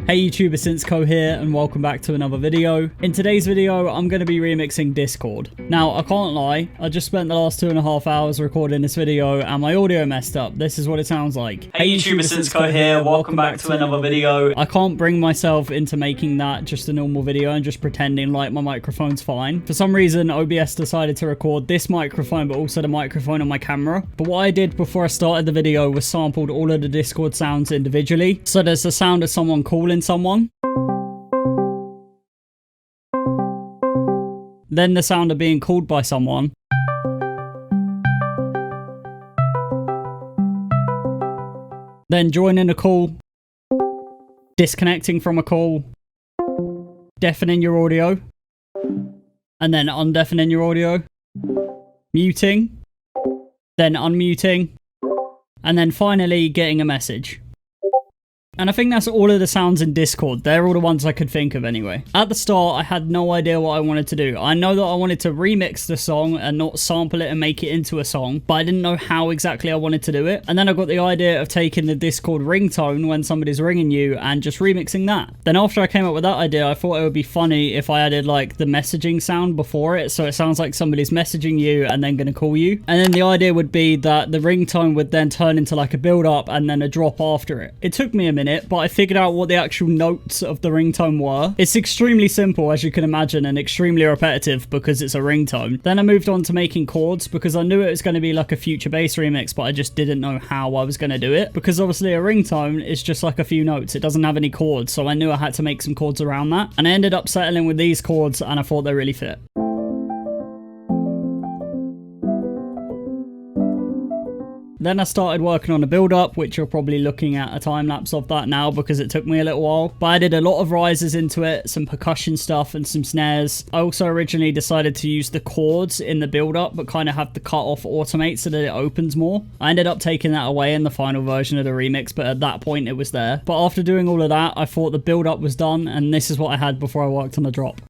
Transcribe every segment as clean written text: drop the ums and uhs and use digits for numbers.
Hey YouTube, it's Insko here and welcome back to another video. In today's video, I'm going to be remixing Discord. Now, I can't lie, I just spent the last 2.5 hours recording this video and my audio messed up. This is what it sounds like. Hey YouTube, it's Insko here, welcome back to another video. I can't bring myself into making that just a normal video and just pretending like my microphone's fine. For some reason, OBS decided to record this microphone but also the microphone on my camera. But what I did before I started the video was sampled all of the Discord sounds individually. So there's the sound of someone calling someone, then the sound of being called by someone, then joining a call, disconnecting from a call, deafening your audio, and then undeafening your audio, muting, then unmuting, and then finally getting a message. And I think that's all of the sounds in Discord. They're all the ones I could think of anyway. At the start, I had no idea what I wanted to do. I know that I wanted to remix the song and not sample it and make it into a song, but I didn't know how exactly I wanted to do it. And then I got the idea of taking the Discord ringtone when somebody's ringing you and just remixing that. Then after I came up with that idea, I thought it would be funny if I added like the messaging sound before it, so it sounds like somebody's messaging you and then gonna call you. And then the idea would be that the ringtone would then turn into like a build up and then a drop after it. It took me a minute, but I figured out what the actual notes of the ringtone were. It's extremely simple, as you can imagine, and extremely repetitive because it's a ringtone. Then I moved on to making chords because I knew it was going to be like a future bass remix, but I just didn't know how I was going to do it because obviously a ringtone is just like a few notes. It doesn't have any chords, so I knew I had to make some chords around that. And I ended up settling with these chords and I thought they really fit. Then I started working on a build-up, which you're probably looking at a time-lapse of that now because it took me a little while. But I did a lot of rises into it, some percussion stuff and some snares. I also originally decided to use the chords in the build-up, but kind of have the cut-off automate so that it opens more. I ended up taking that away in the final version of the remix, but at that point it was there. But after doing all of that, I thought the build-up was done, and this is what I had before I worked on the drop.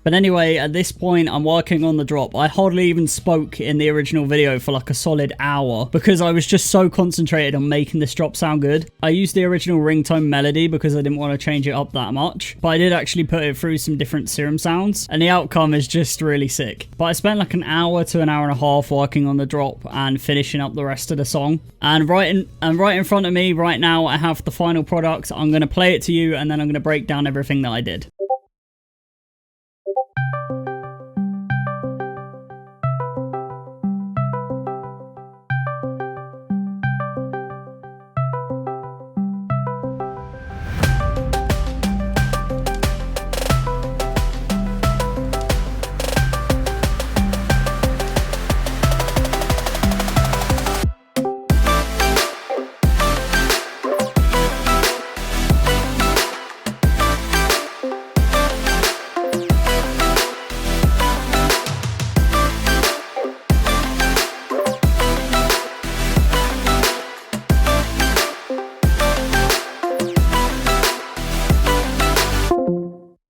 But anyway, at this point, I'm working on the drop. I hardly even spoke in the original video for like a solid hour because I was just so concentrated on making this drop sound good. I used the original ringtone melody because I didn't want to change it up that much, but I did actually put it through some different serum sounds and the outcome is just really sick. But I spent like an hour to an hour and a half working on the drop and finishing up the rest of the song. And right in front of me right now, I have the final product. I'm going to play it to you and then I'm going to break down everything that I did.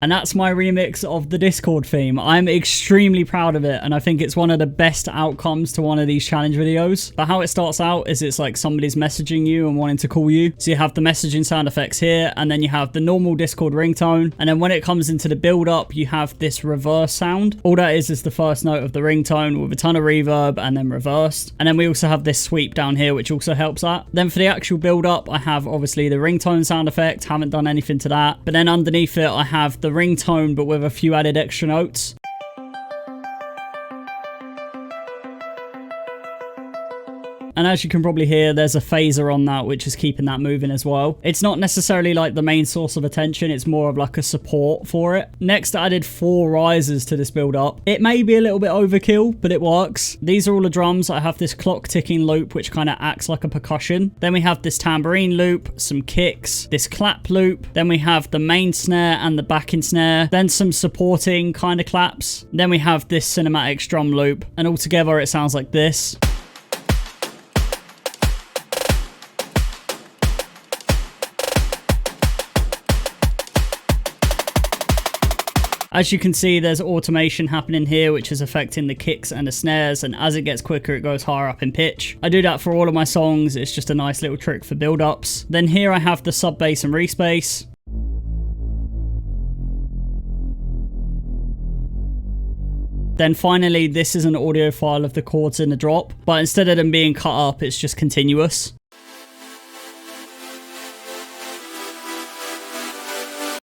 And that's my remix of the Discord theme. I'm extremely proud of it, and I think it's one of the best outcomes to one of these challenge videos. But how it starts out is it's like somebody's messaging you and wanting to call you. So you have the messaging sound effects here, and then you have the normal Discord ringtone. And then when it comes into the build-up, you have this reverse sound. All that is the first note of the ringtone with a ton of reverb and then reversed. And then we also have this sweep down here, which also helps that. Then for the actual build-up, I have obviously the ringtone sound effect. Haven't done anything to that. But then underneath it, I have the ringtone but with a few added extra notes. And as you can probably hear, there's a phaser on that, which is keeping that moving as well. It's not necessarily like the main source of attention. It's more of like a support for it. Next, I added 4 risers to this build up. It may be a little bit overkill, but it works. These are all the drums. I have this clock ticking loop, which kind of acts like a percussion. Then we have this tambourine loop, some kicks, this clap loop. Then we have the main snare and the backing snare. Then some supporting kind of claps. Then we have this cinematic drum loop. And altogether, it sounds like this. As you can see, there's automation happening here, which is affecting the kicks and the snares, and as it gets quicker, it goes higher up in pitch. I do that for all of my songs. It's just a nice little trick for build-ups. Then here I have the sub bass and respace. Then finally, this is an audio file of the chords in the drop, but instead of them being cut up, it's just continuous.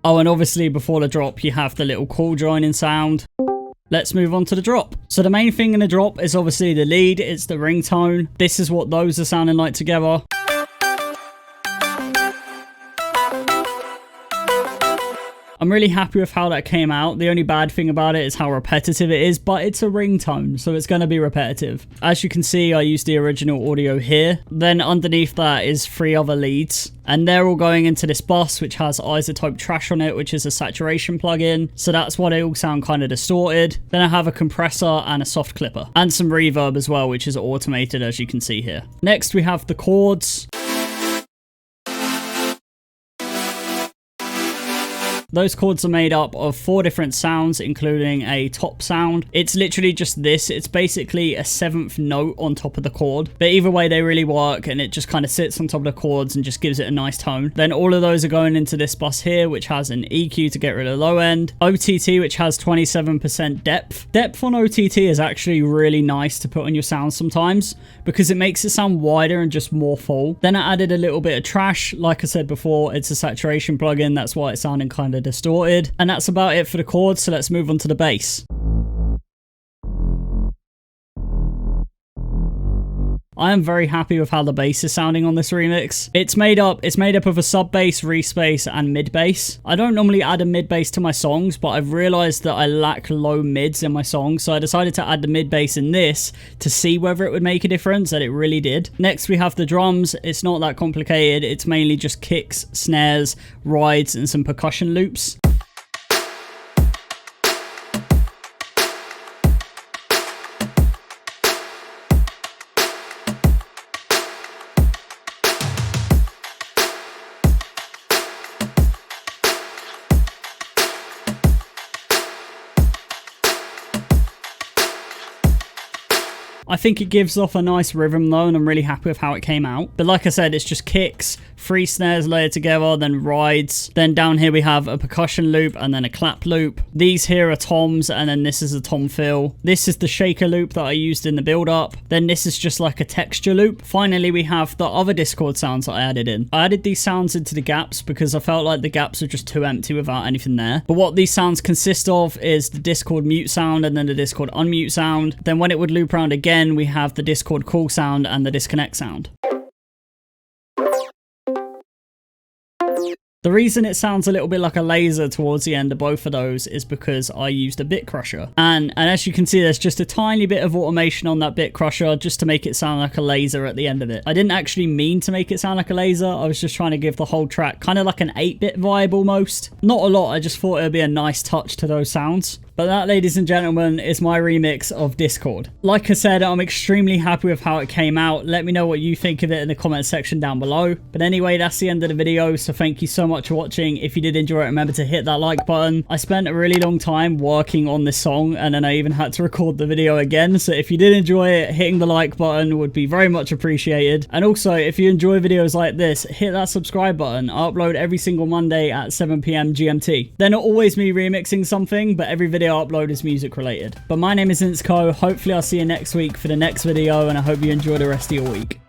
Oh, and obviously before the drop, you have the little call joining sound. Let's move on to the drop. So the main thing in the drop is obviously the lead. It's the ringtone. This is what those are sounding like together. I'm really happy with how that came out. The only bad thing about it is how repetitive it is, but it's a ringtone, so it's going to be repetitive. As you can see, I used the original audio here. Then underneath that is 3 other leads, and they're all going into this bus, which has isotope trash on it, which is a saturation plugin. So that's why they all sound kind of distorted. Then I have a compressor and a soft clipper, and some reverb as well, which is automated, as you can see here. Next, we have the chords. Those chords are made up of 4 different sounds, including a top sound. It's literally just this. It's basically a 7th note on top of the chord. But either way, they really work, and it just kind of sits on top of the chords and just gives it a nice tone. Then all of those are going into this bus here, which has an EQ to get rid of the low end. OTT, which has 27% depth. Depth on OTT is actually really nice to put on your sound sometimes, because it makes it sound wider and just more full. Then I added a little bit of trash. Like I said before, it's a saturation plugin. That's why it's sounding kind of distorted. And that's about it for the chords, so let's move on to the bass. I am very happy with how the bass is sounding on this remix. It's made up of a sub bass, respace, and mid bass. I don't normally add a mid bass to my songs, but I've realized that I lack low mids in my songs, so I decided to add the mid bass in this to see whether it would make a difference, and it really did. Next, we have the drums. It's not that complicated. It's mainly just kicks, snares, rides, and some percussion loops. I think it gives off a nice rhythm though, and I'm really happy with how it came out. But like I said, it's just kicks, 3 snares layered together, then rides. Then down here we have a percussion loop and then a clap loop. These here are toms, and then this is a tom fill. This is the shaker loop that I used in the build up. Then this is just like a texture loop. Finally, we have the other Discord sounds that I added in. I added these sounds into the gaps because I felt like the gaps are just too empty without anything there. But what these sounds consist of is the Discord mute sound and then the Discord unmute sound. Then when it would loop around again, we have the Discord call sound and the disconnect sound. The reason it sounds a little bit like a laser towards the end of both of those is because I used a bit crusher. And as you can see, there's just a tiny bit of automation on that bit crusher just to make it sound like a laser at the end of it. I didn't actually mean to make it sound like a laser. I was just trying to give the whole track kind of like an 8-bit vibe almost. Not a lot, I just thought it would be a nice touch to those sounds. But that, ladies and gentlemen, is my remix of Discord. Like I said, I'm extremely happy with how it came out. Let me know what you think of it in the comment section down below. But anyway, that's the end of the video, so thank you so much for watching. If you did enjoy it, remember to hit that like button. I spent a really long time working on this song, and then I even had to record the video again. So if you did enjoy it, hitting the like button would be very much appreciated. And also, if you enjoy videos like this, hit that subscribe button. I upload every single Monday at 7 PM GMT. They're not always me remixing something, but every video I upload is music related. But my name is Insko. Hopefully I'll see you next week for the next video, and I hope you enjoy the rest of your week.